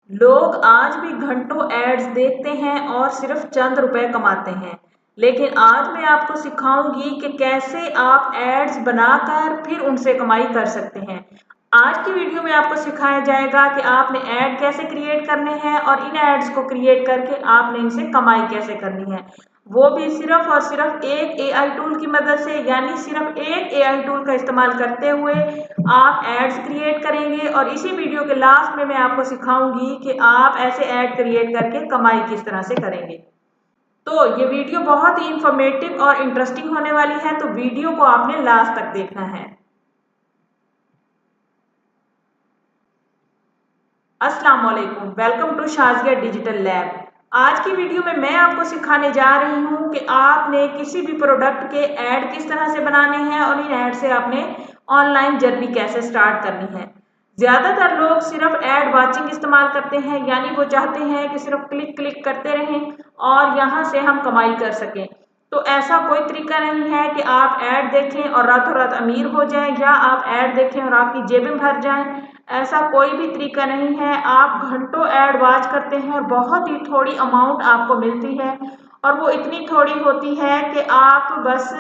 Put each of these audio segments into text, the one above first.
लोग आज भी घंटों एड्स देखते हैं और सिर्फ चंद रुपए कमाते हैं। लेकिन आज मैं आपको सिखाऊंगी कि कैसे आप एड्स बनाकर फिर उनसे कमाई कर सकते हैं। आज की वीडियो में आपको सिखाया जाएगा कि आपने ऐड कैसे क्रिएट करने हैं और इन एड्स को क्रिएट करके आपने इनसे कमाई कैसे करनी है, वो भी सिर्फ और सिर्फ एक एआई टूल की मदद से। यानी सिर्फ एक एआई टूल का इस्तेमाल करते हुए आप एड्स क्रिएट करेंगे और इसी वीडियो के लास्ट में मैं आपको सिखाऊंगी कि आप ऐसे ऐड क्रिएट करके कमाई किस तरह से करेंगे। तो ये वीडियो बहुत ही इंफॉर्मेटिव और इंटरेस्टिंग होने वाली है, तो वीडियो को आपने लास्ट तक देखना है। अस्सलाम वालेकुम, welcome to Shazia digital lab. आज की वीडियो में मैं आपको सिखाने जा रही हूँ कि आपने किसी भी प्रोडक्ट के ऐड किस तरह से बनाने हैं और इन ऐड से आपने ऑनलाइन जर्नी कैसे स्टार्ट करनी है। ज़्यादातर लोग सिर्फ ऐड वाचिंग इस्तेमाल करते हैं, यानी वो चाहते हैं कि सिर्फ क्लिक क्लिक करते रहें और यहाँ से हम कमाई कर सकें। तो ऐसा कोई तरीका नहीं है कि आप ऐड देखें और रातों रात अमीर हो जाएं, या आप ऐड देखें और आपकी जेबें भर जाएं। ऐसा कोई भी तरीका नहीं है। आप घंटों ऐड वॉच करते हैं और बहुत ही थोड़ी अमाउंट आपको मिलती है, और वो इतनी थोड़ी होती है कि आप बस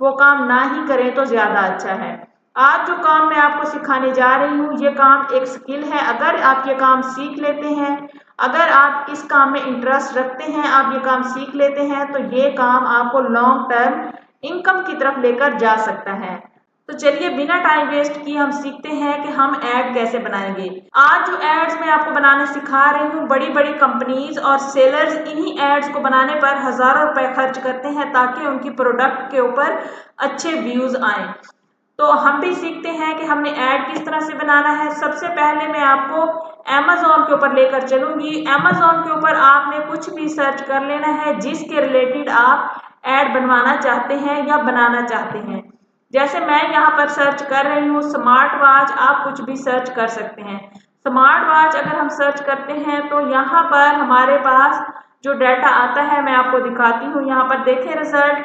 वो काम ना ही करें तो ज़्यादा अच्छा है। आज जो काम मैं आपको सिखाने जा रही हूँ, ये काम एक स्किल है। अगर आप ये काम सीख लेते हैं, अगर आप इस काम में इंटरेस्ट रखते हैं, आप ये काम सीख लेते हैं, तो ये काम आपको लॉन्ग टर्म इनकम की तरफ लेकर जा सकता है। तो चलिए बिना टाइम वेस्ट किए हम सीखते हैं कि हम ऐड कैसे बनाएंगे। आज जो एड्स मैं आपको बनाने सिखा रही हूँ, बड़ी बड़ी कंपनीज और सेलर्स इन्हीं एड्स को बनाने पर हजारों रुपए खर्च करते हैं ताकि उनकी प्रोडक्ट के ऊपर अच्छे व्यूज आए। तो हम भी सीखते हैं कि हमने ऐड किस तरह से बनाना है। सबसे पहले मैं आपको Amazon के ऊपर लेकर चलूंगी। Amazon के ऊपर आपने कुछ भी सर्च कर लेना है जिसके रिलेटेड आप ऐड बनवाना चाहते हैं या बनाना चाहते हैं। जैसे मैं यहाँ पर सर्च कर रही हूँ स्मार्ट वॉच, आप कुछ भी सर्च कर सकते हैं। स्मार्ट वॉच अगर हम सर्च करते हैं तो यहाँ पर हमारे पास जो डाटा आता है मैं आपको दिखाती हूँ। यहाँ पर देखें रिजल्ट,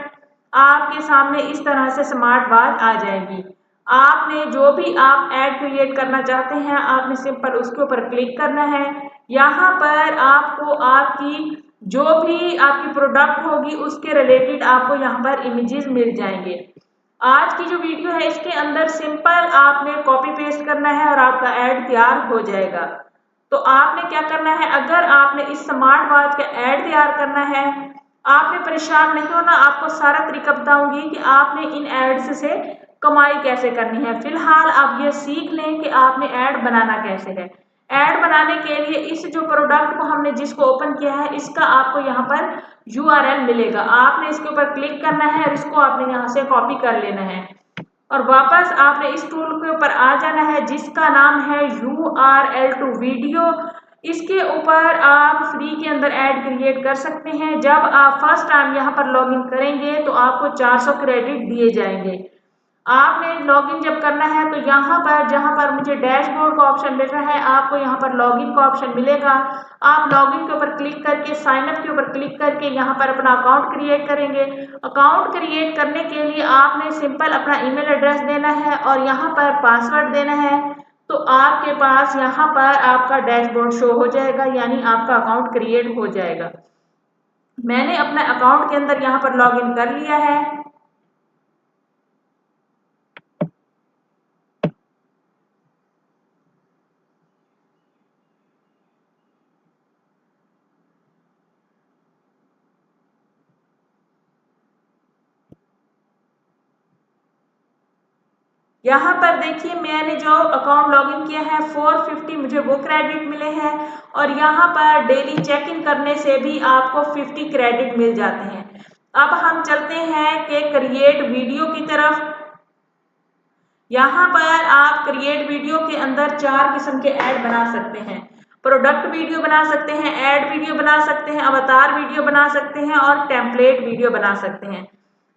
आपके सामने इस तरह से स्मार्ट वॉच आ जाएगी। आपने जो भी आप ऐड क्रिएट करना चाहते हैं, आपने सिंपल उसके ऊपर क्लिक करना है। यहाँ पर आपको आपकी जो भी आपकी प्रोडक्ट होगी उसके रिलेटेड आपको यहाँ पर इमेजेस मिल जाएंगे। आज की जो वीडियो है इसके अंदर सिंपल आपने कॉपी पेस्ट करना है और आपका ऐड तैयार हो जाएगा। तो आपने क्या करना है, अगर आपने इस स्मार्ट वॉच का ऐड तैयार करना है, आपने परेशान नहीं होना। आपको सारा तरीका बताऊंगी कि आपने इन एड्स से कमाई कैसे करनी है। फिलहाल आप ये सीख लें कि आपने ऐड बनाना कैसे है। ऐड बनाने के लिए इस जो प्रोडक्ट को हमने जिसको ओपन किया है, इसका आपको यहाँ पर URL मिलेगा। आपने इसके ऊपर क्लिक करना है और इसको आपने यहाँ से कॉपी कर लेना है और वापस आपने इस टूल के ऊपर आ जाना है जिसका नाम है URL टू वीडियो। इसके ऊपर आप फ्री के अंदर ऐड क्रिएट कर सकते हैं। जब आप फर्स्ट टाइम यहाँ पर लॉगिन करेंगे तो आपको 400 क्रेडिट दिए जाएंगे। आपने लॉगिन जब करना है तो यहाँ पर जहाँ पर मुझे डैशबोर्ड का ऑप्शन मिल रहा है, आपको यहाँ पर लॉगिन का ऑप्शन मिलेगा। आप लॉगिन के ऊपर क्लिक करके साइन अप के ऊपर क्लिक करके यहाँ पर अपना अकाउंट क्रिएट करेंगे। अकाउंट क्रिएट करने के लिए आपने सिंपल अपना ईमेल एड्रेस देना है और यहाँ पर पासवर्ड देना है। तो आपके पास यहाँ पर आपका डैशबोर्ड शो हो जाएगा, यानी आपका अकाउंट क्रिएट हो जाएगा। मैंने अपने अकाउंट के अंदर यहाँ पर लॉगिन कर लिया है। यहाँ पर देखिए मैंने जो अकाउंट लॉगिन किया है 450 मुझे वो क्रेडिट मिले हैं, और यहाँ पर डेली चेक इन करने से भी आपको 50 क्रेडिट मिल जाते हैं। अब हम चलते हैं कि क्रिएट वीडियो की तरफ। यहाँ पर आप क्रिएट वीडियो के अंदर 4 किस्म के ऐड बना सकते हैं। प्रोडक्ट वीडियो बना सकते हैं, ऐड वीडियो बना सकते हैं, अवतार वीडियो बना सकते हैं और टेम्पलेट वीडियो बना सकते हैं।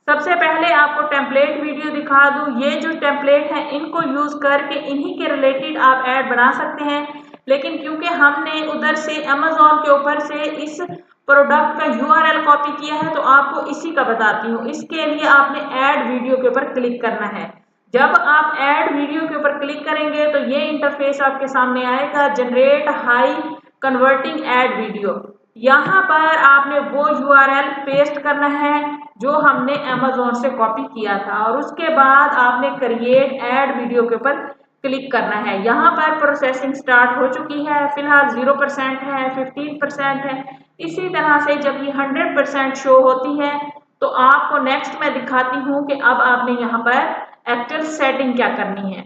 सबसे पहले आपको टेम्पलेट वीडियो दिखा दूं। ये जो टेम्पलेट है इनको यूज करके इन्हीं के रिलेटेड आप ऐड बना सकते हैं, लेकिन क्योंकि हमने उधर से Amazon के ऊपर से इस प्रोडक्ट का URL कॉपी किया है तो आपको इसी का बताती हूँ। इसके लिए आपने ऐड वीडियो के ऊपर क्लिक करना है। जब आप ऐड वीडियो के ऊपर क्लिक करेंगे तो ये इंटरफेस आपके सामने आएगा, generate high converting ad video. यहाँ पर आपने वो URL पेस्ट करना है जो हमने Amazon से कॉपी किया था और उसके बाद आपने क्रिएट एड वीडियो के ऊपर क्लिक करना है। यहाँ पर प्रोसेसिंग स्टार्ट हो चुकी है, फिलहाल 0% है, 15% है। इसी तरह से जब ये 100% शो होती है तो आपको नेक्स्ट मैं दिखाती हूँ कि अब आपने यहाँ पर एक्चुअल सेटिंग क्या करनी है।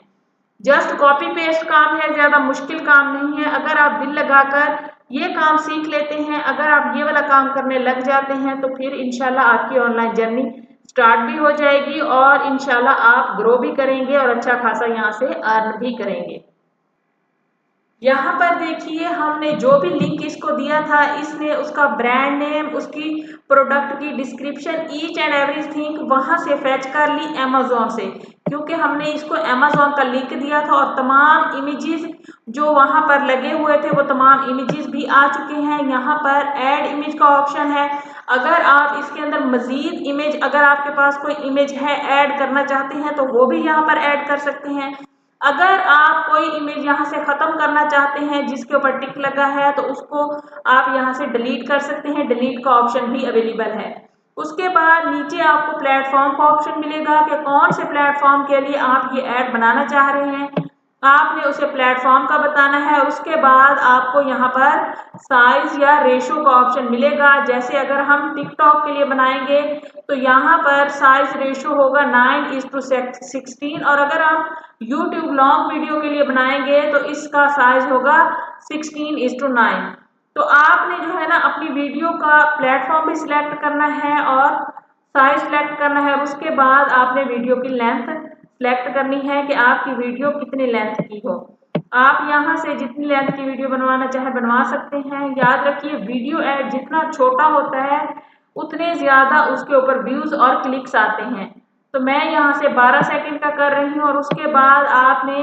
जस्ट कॉपी पेस्ट काम है, ज्यादा मुश्किल काम नहीं है। अगर आप दिल लगाकर ये काम सीख लेते हैं, अगर आप ये वाला काम करने लग जाते हैं तो फिर इंशाल्लाह आपकी ऑनलाइन जर्नी स्टार्ट भी हो जाएगी और इंशाल्लाह आप ग्रो भी करेंगे और अच्छा खासा यहाँ से अर्न भी करेंगे। यहाँ पर देखिए हमने जो भी लिंक इसको दिया था, इसने उसका ब्रांड नेम, उसकी प्रोडक्ट की डिस्क्रिप्शन, ईच एंड एवरीथिंग वहां से फेच कर ली Amazon से, क्योंकि हमने इसको Amazon का लिंक दिया था और तमाम इमेजेस जो वहां पर लगे हुए थे वो तमाम इमेजेस भी आ चुके हैं। यहाँ पर ऐड इमेज का ऑप्शन है। अगर आप इसके अंदर मजीद इमेज, अगर आपके पास कोई इमेज है ऐड करना चाहते हैं तो वो भी यहाँ पर ऐड कर सकते हैं। अगर आप कोई इमेज यहाँ से खत्म करना चाहते हैं जिसके ऊपर टिक लगा है तो उसको आप यहाँ से डिलीट कर सकते हैं, डिलीट का ऑप्शन भी अवेलेबल है। उसके बाद नीचे आपको प्लेटफॉर्म का ऑप्शन मिलेगा कि कौन से प्लेटफॉर्म के लिए आप ये ऐड बनाना चाह रहे हैं, आपने उसे प्लेटफॉर्म का बताना है। उसके बाद आपको यहाँ पर साइज या रेशो का ऑप्शन मिलेगा। जैसे अगर हम टिकटॉक के लिए बनाएंगे तो यहाँ पर साइज रेशो होगा 9:16 और अगर आप यूट्यूब लॉन्ग वीडियो के लिए बनाएंगे तो इसका साइज होगा 16:9। तो आपने जो है ना अपनी वीडियो का प्लेटफॉर्म भी सिलेक्ट करना है और साइज सिलेक्ट करना है। उसके बाद आपने वीडियो की लेंथ सिलेक्ट करनी है कि आपकी वीडियो कितनी लेंथ की हो। आप यहाँ से जितनी लेंथ की वीडियो बनवाना चाहे बनवा सकते हैं। याद रखिए वीडियो ऐड जितना छोटा होता है उतने ज्यादा उसके ऊपर व्यूज और क्लिक्स आते हैं। तो मैं यहाँ से 12 सेकंड का कर रही हूँ और उसके बाद आपने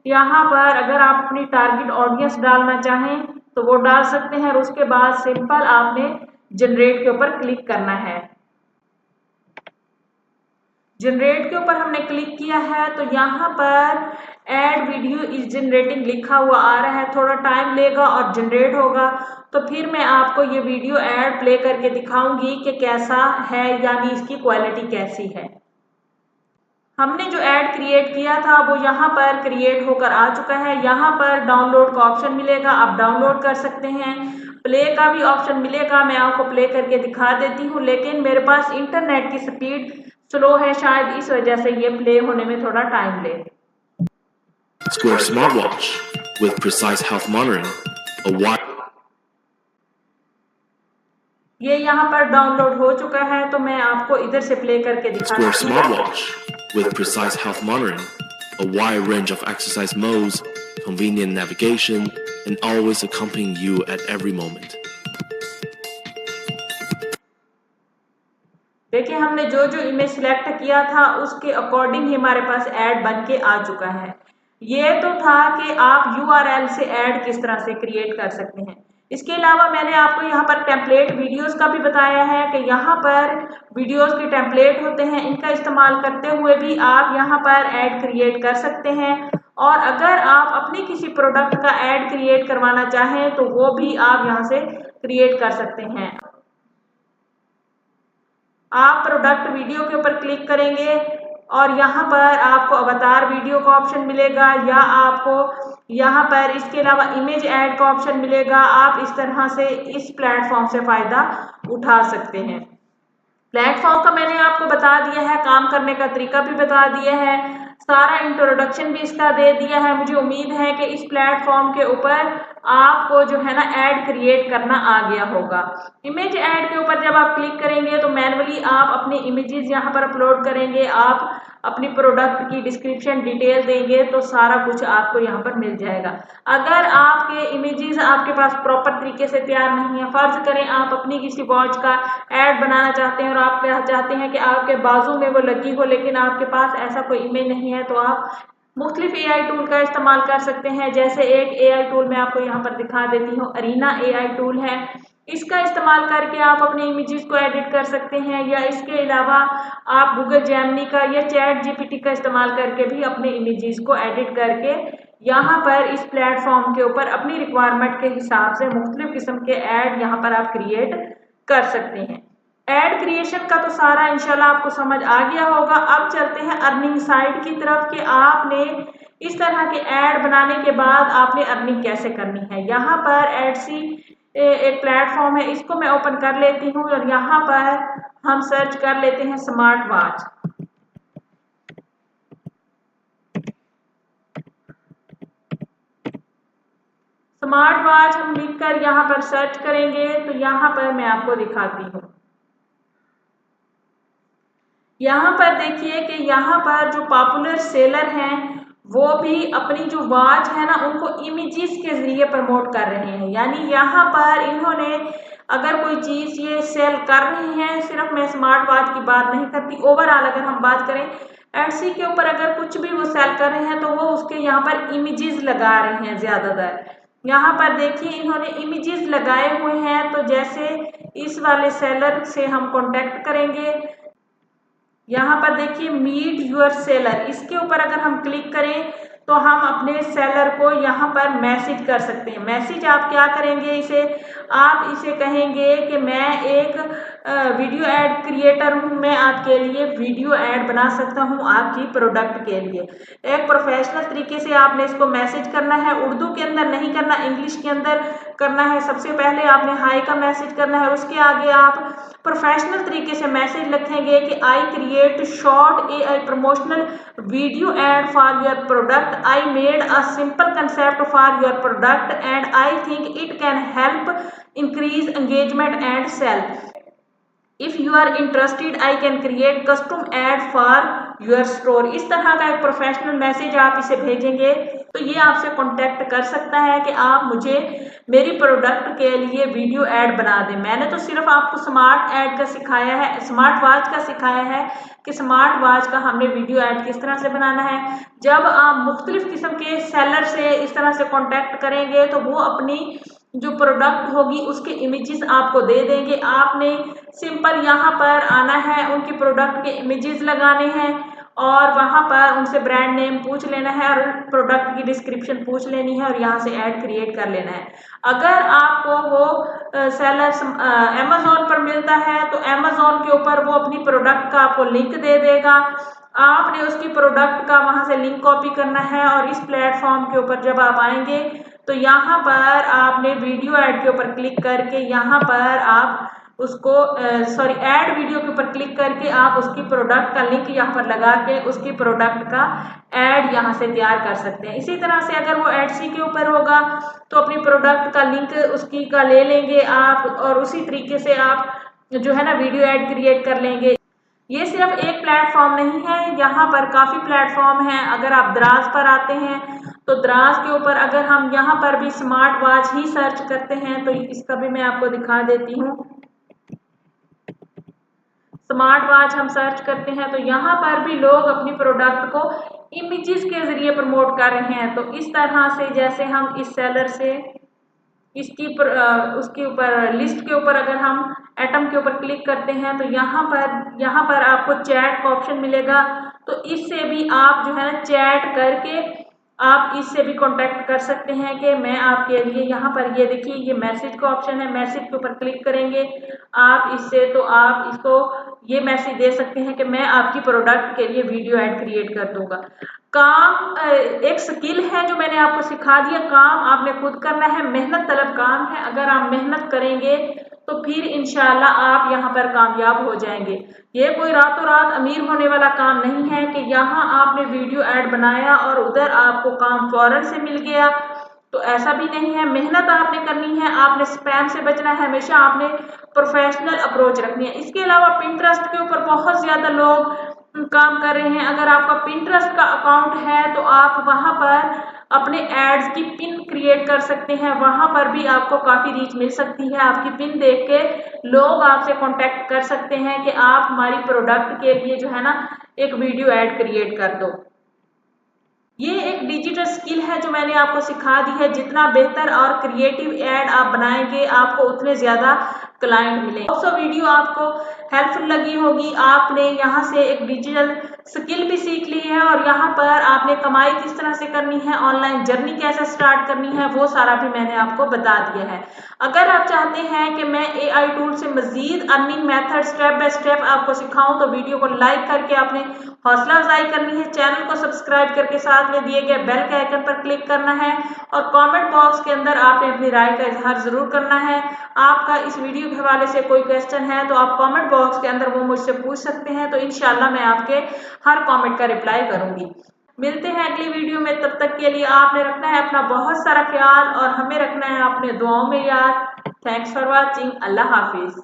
यहाँ पर अगर आप अपनी टारगेट ऑडियंस डालना चाहें तो वो डाल सकते हैं और उसके बाद सिंपल आपने जनरेट के ऊपर क्लिक करना है। जनरेट के ऊपर हमने क्लिक किया है तो यहाँ पर ऐड वीडियो इज जनरेटिंग लिखा हुआ आ रहा है, थोड़ा टाइम लेगा और जनरेट होगा। तो फिर मैं आपको ये वीडियो ऐड प्ले करके दिखाऊंगी कि कैसा है, यानी इसकी क्वालिटी कैसी है। हमने जो ऐड क्रिएट किया था वो यहाँ पर क्रिएट होकर आ चुका है। यहाँ पर डाउनलोड का ऑप्शन मिलेगा, आप डाउनलोड कर सकते हैं। प्ले का भी ऑप्शन मिलेगा, मैं आपको प्ले करके दिखा देती हूँ, लेकिन मेरे पास इंटरनेट की स्पीड स्लो है, शायद इस वजह से ये प्ले होने में थोड़ा टाइम ले। Square smartwatch with precise health monitoring, a wide ये यहाँ पर डाउनलोड हो चुका है तो मैं आपको इधर से प्ले करके दिखाती हूँ। Square smartwatch with precise health monitoring, a wide range of exercise modes, convenient navigation, and always accompanying you at every moment. देखिए हमने जो जो इमेज सिलेक्ट किया था उसके अकॉर्डिंग ही हमारे पास ऐड बन के आ चुका है। ये तो था कि आप URL से ऐड किस तरह से क्रिएट कर सकते हैं। इसके अलावा मैंने आपको यहाँ पर टेम्पलेट वीडियोस का भी बताया है कि यहाँ पर वीडियोस के टेम्पलेट होते हैं, इनका इस्तेमाल करते हुए भी आप यहाँ पर ऐड क्रिएट कर सकते हैं। और अगर आप अपने किसी प्रोडक्ट का ऐड क्रिएट करवाना चाहें तो वो भी आप यहाँ से क्रिएट कर सकते हैं। आप प्रोडक्ट वीडियो के ऊपर क्लिक करेंगे और यहाँ पर आपको अवतार वीडियो का ऑप्शन मिलेगा या आपको यहाँ पर इसके अलावा इमेज ऐड का ऑप्शन मिलेगा। आप इस तरह से इस प्लेटफॉर्म से फायदा उठा सकते हैं। प्लेटफॉर्म का मैंने आपको बता दिया है, काम करने का तरीका भी बता दिया है, सारा इंट्रोडक्शन भी इसका दे दिया है। मुझे उम्मीद है कि इस प्लेटफॉर्म के ऊपर आपको जो है ना ऐड क्रिएट करना आ गया होगा। इमेज ऐड के ऊपर जब आप क्लिक करेंगे तो मैन्युअली आप अपनी इमेजेस यहाँ पर अपलोड करेंगे, आप अपनी प्रोडक्ट की डिस्क्रिप्शन डिटेल देंगे तो सारा कुछ आपको यहाँ पर मिल जाएगा। अगर आपके इमेजेस आपके पास प्रॉपर तरीके से तैयार नहीं है, फर्ज करें आप अपनी किसी वॉच का ऐड बनाना चाहते हैं और आप चाहते हैं कि आपके बाजू में वो लगी हो लेकिन आपके पास ऐसा कोई इमेज नहीं है, तो आप मुख्तलिफ AI टूल का इस्तेमाल कर सकते हैं। जैसे एक AI टूल मैं आपको यहाँ पर दिखा देती हूँ, अरीना AI टूल है। इसका इस्तेमाल करके आप अपने इमेजेस को एडिट कर सकते हैं या इसके अलावा आप गूगल जेमिनी का या चैट GPT का इस्तेमाल करके भी अपने इमेजेस को एडिट करके यहाँ पर इस प्लेटफॉर्म के ऊपर अपनी रिक्वायरमेंट के हिसाब से मुख्तलिफ किस्म के ऐड यहाँ पर आप क्रिएट कर सकते हैं। ऐड क्रिएशन का तो सारा इंशाल्लाह आपको समझ आ गया होगा। अब चलते हैं अर्निंग साइड की तरफ कि आपने इस तरह के ऐड बनाने के बाद आपने अर्निंग कैसे करनी है। यहाँ पर एडसी एक प्लेटफॉर्म है, इसको मैं ओपन कर लेती हूँ और यहाँ पर हम सर्च कर लेते हैं स्मार्ट वॉच। स्मार्ट वॉच हम लिखकर यहाँ पर सर्च करेंगे तो यहाँ पर मैं आपको दिखाती हूँ। यहाँ पर देखिए कि यहाँ पर जो पॉपुलर सेलर हैं वो भी अपनी जो वॉच है ना उनको इमेजेस के जरिए प्रमोट कर रहे हैं। यानी यहाँ पर इन्होंने अगर कोई चीज़ ये सेल कर रहे हैं, सिर्फ मैं स्मार्ट वॉच की बात नहीं करती, ओवरऑल अगर हम बात करें एडसी के ऊपर अगर कुछ भी वो सेल कर रहे हैं तो वो उसके यहाँ पर इमेजेस लगा रहे हैं ज़्यादातर। यहाँ पर देखिए इन्होंने इमेजेस लगाए हुए हैं। तो जैसे इस वाले सेलर से हम कांटेक्ट करेंगे, यहाँ पर देखिए मीट यूर सेलर, इसके ऊपर अगर हम क्लिक करें तो हम अपने सेलर को यहाँ पर मैसेज कर सकते हैं। मैसेज आप क्या करेंगे, इसे आप इसे कहेंगे कि मैं एक वीडियो ऐड क्रिएटर हूँ, मैं आपके लिए वीडियो ऐड बना सकता हूँ आपकी प्रोडक्ट के लिए। एक प्रोफेशनल तरीके से आपने इसको मैसेज करना है, उर्दू के अंदर नहीं करना, इंग्लिश के अंदर करना है। सबसे पहले आपने हाई का मैसेज करना है, उसके आगे आप प्रोफेशनल तरीके से मैसेज लिखेंगे कि I create short AI promotional video ad for your product, I made a simple concept for your product and I think it can help increase engagement and sale. If you are interested I can create custom ad for your store. इस तरह का एक professional message आप इसे भेजेंगे तो ये आपसे कांटेक्ट कर सकता है कि आप मुझे मेरी प्रोडक्ट के लिए वीडियो ऐड बना दें। मैंने तो सिर्फ आपको स्मार्ट ऐड का सिखाया है, स्मार्ट वॉच का सिखाया है कि स्मार्ट वॉच का हमने वीडियो ऐड किस तरह से बनाना है। जब आप मुख्तलिफ किस्म के सेलर से इस तरह से कांटेक्ट करेंगे तो वो अपनी जो प्रोडक्ट होगी उसके इमेजेस आपको दे देंगे। आपने सिंपल यहाँ पर आना है, उनकी प्रोडक्ट के इमेजेस लगाने हैं और वहाँ पर उनसे ब्रांड नेम पूछ लेना है और प्रोडक्ट की डिस्क्रिप्शन पूछ लेनी है और यहाँ से ऐड क्रिएट कर लेना है। अगर आपको वो सेलर अमेज़ॉन पर मिलता है तो अमेज़ॉन के ऊपर वो अपनी प्रोडक्ट का आपको लिंक दे देगा। आपने उसकी प्रोडक्ट का वहाँ से लिंक कॉपी करना है और इस प्लेटफॉर्म के ऊपर जब आप आएंगे तो यहाँ पर आपने वीडियो ऐड के ऊपर क्लिक करके यहाँ पर आप उसको ऐड वीडियो के ऊपर क्लिक करके आप उसकी प्रोडक्ट का लिंक यहाँ पर लगा के उसकी प्रोडक्ट का ऐड यहाँ से तैयार कर सकते हैं। इसी तरह से अगर वो एडसी के ऊपर होगा तो अपनी प्रोडक्ट का लिंक उसकी का ले लेंगे आप और उसी तरीके से आप जो है ना वीडियो ऐड क्रिएट कर लेंगे। ये सिर्फ एक प्लेटफॉर्म नहीं है, यहाँ पर काफ़ी प्लेटफॉर्म हैं। अगर आप दराज पर आते हैं तो दराज के ऊपर अगर हम यहाँ पर भी स्मार्ट वॉच ही सर्च करते हैं तो इसका भी मैं आपको दिखा देती हूँ। स्मार्ट वॉच हम सर्च करते हैं तो यहाँ पर भी लोग अपनी प्रोडक्ट को इमेजेस के जरिए प्रमोट कर रहे हैं। तो इस तरह से जैसे हम इस सेलर से इसकी उसके ऊपर लिस्ट के ऊपर अगर हम एटम के ऊपर क्लिक करते हैं तो यहाँ पर आपको चैट का ऑप्शन मिलेगा। तो इससे भी आप जो है ना चैट करके आप इससे भी कांटेक्ट कर सकते हैं कि मैं आपके लिए यहाँ पर ये देखिए ये मैसेज का ऑप्शन है, मैसेज के ऊपर क्लिक करेंगे आप इससे तो आप इसको ये मैसेज दे सकते हैं कि मैं आपकी प्रोडक्ट के लिए वीडियो ऐड क्रिएट कर दूंगा। काम एक स्किल है जो मैंने आपको सिखा दिया, काम आपने खुद करना है, मेहनत तलब काम है। अगर आप मेहनत करेंगे तो फिर इंशाल्लाह आप यहाँ पर कामयाब हो जाएंगे। ये कोई रातों रात अमीर होने वाला काम नहीं है कि यहाँ आपने वीडियो ऐड बनाया और उधर आपको काम फौरन से मिल गया, तो ऐसा भी नहीं है। मेहनत आपने करनी है, आपने स्पैम से बचना है, हमेशा आपने प्रोफेशनल अप्रोच रखनी है। इसके अलावा पिंटरेस्ट के ऊपर बहुत ज़्यादा लोग काम कर रहे हैं। अगर आपका पिंटरेस्ट का अकाउंट है तो आप वहाँ पर अपने एड्स की पिन क्रिएट कर सकते हैं, वहाँ पर भी आपको काफ़ी रीच मिल सकती है। आपकी पिन देख के लोग आपसे कांटेक्ट कर सकते हैं कि आप हमारी प्रोडक्ट के लिए जो है ना एक वीडियो ऐड क्रिएट कर दो। ये एक डिजिटल स्किल है जो मैंने आपको सिखा दी है। जितना बेहतर और क्रिएटिव ऐड आप बनाएंगे आपको उतने ज़्यादा क्लाइंट मिलेंगे। दोस्तों वीडियो आपको हेल्पफुल लगी होगी। आपने यहाँ से एक डिजिटल स्किल भी सीख ली है और यहाँ पर आपने कमाई किस तरह से करनी है, ऑनलाइन जर्नी कैसे स्टार्ट करनी है, वो सारा भी मैंने आपको बता दिया है। अगर आप चाहते हैं कि मैं AI टूल से मजीद earning method step by step आपको सिखाऊं तो वीडियो को लाइक करके आपने हौसला अफजाई करनी है, चैनल को सब्सक्राइब करके साथ में दिए गए बेल के आइकन पर क्लिक करना है और कमेंट बॉक्स के अंदर आपने अपनी राय का इजहार जरूर करना है। आपका इस वीडियो के हवाले से कोई क्वेश्चन है तो आप कमेंट बॉक्स के अंदर वो मुझसे पूछ सकते हैं, तो इंशाल्लाह मैं आपके हर कमेंट का रिप्लाई करूंगी। मिलते हैं अगली वीडियो में, तब तक के लिए आपने रखना है अपना बहुत सारा ख्याल और हमें रखना है अपने दुआओं में याद। Thanks for watching. Allah Hafiz.